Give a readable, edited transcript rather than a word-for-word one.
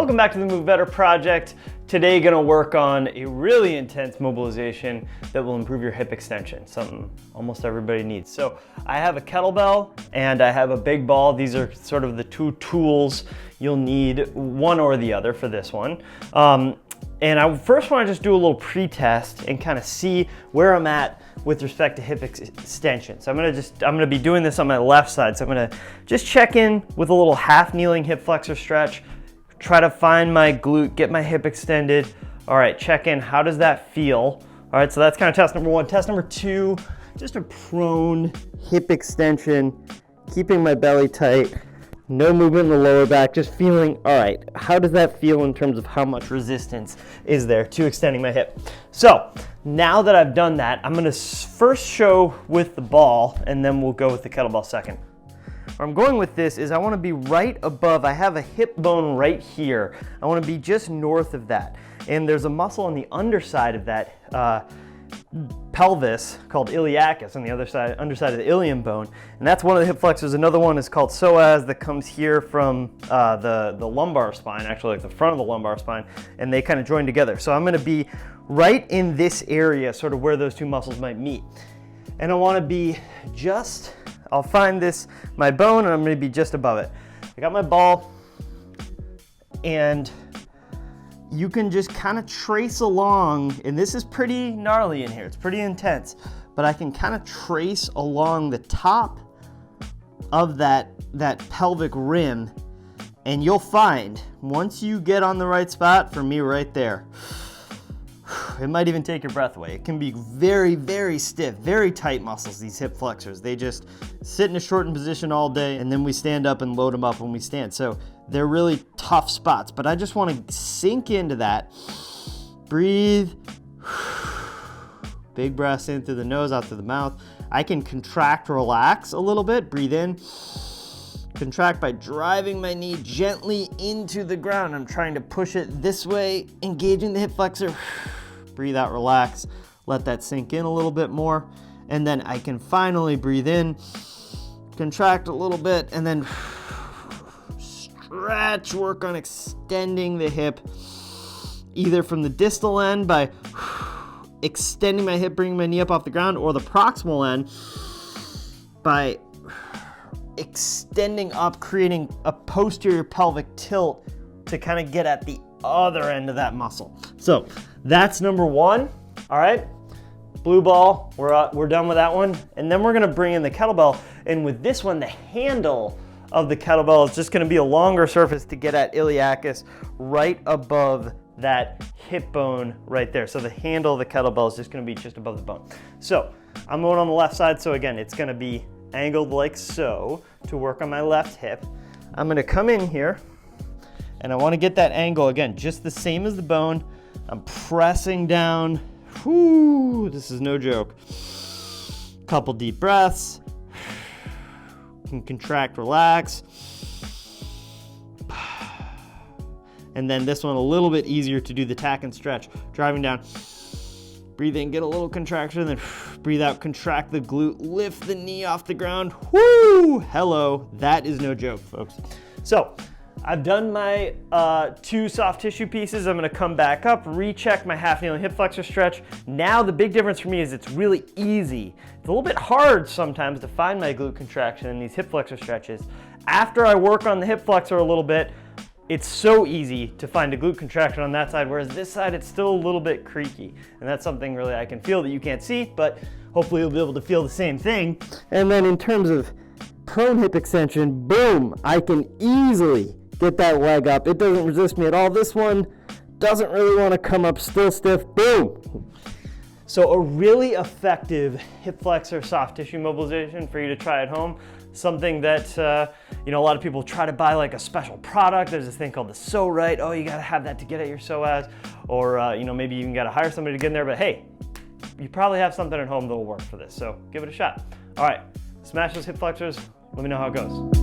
Welcome back to the Move Better project. Today gonna work on a really intense mobilization that will improve your hip extension, something almost everybody needs. So I have a kettlebell and I have a big ball. These are sort of the two tools you'll need, one or the other for this one. And I first wanna just do a little pre-test and kind of see where I'm at with respect to hip extension. So I'm gonna be doing this on my left side. So I'm gonna just check in with a little half kneeling hip flexor stretch, try to find my glute, get my hip extended. All right, check in, how does that feel? All right, so that's kind of test number one. Test number two, just a prone hip extension, keeping my belly tight, no movement in the lower back, just feeling, all right, how does that feel in terms of how much resistance is there to extending my hip? So now that I've done that, I'm gonna first show with the ball and then we'll go with the kettlebell second. Where I'm going with this is I want to be right above, I have a hip bone right here. I want to be just north of that. And there's a muscle on the underside of that pelvis called iliacus on the underside of the ilium bone. And that's one of the hip flexors. Another one is called psoas that comes here from the lumbar spine, actually like the front of the lumbar spine, and they kind of join together. So I'm going to be right in this area, sort of where those two muscles might meet. And I want to be just, I'll find my bone, and I'm gonna be just above it. I got my ball, and you can just kind of trace along, and this is pretty gnarly in here, it's pretty intense, but I can kind of trace along the top of that pelvic rim, and you'll find, once you get on the right spot, for me right there, it might even take your breath away. It can be very, very stiff, very tight muscles, these hip flexors. They just sit in a shortened position all day, and then we stand up and load them up when we stand. So they're really tough spots, but I just want to sink into that. Breathe. Big breaths in through the nose, out through the mouth. I can contract, relax a little bit. Breathe in. Contract by driving my knee gently into the ground. I'm trying to push it this way, engaging the hip flexor. Breathe out, relax. Let that sink in a little bit more. And then I can finally breathe in, contract a little bit, and then stretch, work on extending the hip, either from the distal end by extending my hip, bringing my knee up off the ground, or the proximal end by extending up, creating a posterior pelvic tilt to kind of get at the other end of that muscle. So that's number one. All right, blue ball, we're done with that one. And then we're gonna bring in the kettlebell. And with this one, the handle of the kettlebell is just gonna be a longer surface to get at iliacus right above that hip bone right there. So the handle of the kettlebell is just gonna be just above the bone. So I'm going on the left side. So again, it's gonna be angled like so to work on my left hip. I'm gonna come in here and I wanna get that angle, again, just the same as the bone. I'm pressing down. Whoo, this is no joke. Couple deep breaths. Can contract, relax. And then this one a little bit easier to do the tack and stretch. Driving down. Breathe in, get a little contraction, then breathe out, contract the glute, lift the knee off the ground. Whoo! Hello, that is no joke, folks. So I've done my two soft tissue pieces. I'm gonna come back up, recheck my half kneeling hip flexor stretch. Now the big difference for me is it's really easy. It's a little bit hard sometimes to find my glute contraction in these hip flexor stretches. After I work on the hip flexor a little bit, it's so easy to find a glute contraction on that side, whereas this side, it's still a little bit creaky. And that's something really I can feel that you can't see, but hopefully you'll be able to feel the same thing. And then in terms of prone hip extension, boom, I can easily get that leg up. It doesn't resist me at all. This one doesn't really want to come up, still stiff, boom. So a really effective hip flexor soft tissue mobilization for you to try at home. Something that a lot of people try to buy like a special product. There's this thing called the So Right. Oh, you gotta have that to get at your psoas, or maybe you even gotta hire somebody to get in there. But hey, you probably have something at home that'll work for this. So give it a shot. All right, smash those hip flexors. Let me know how it goes.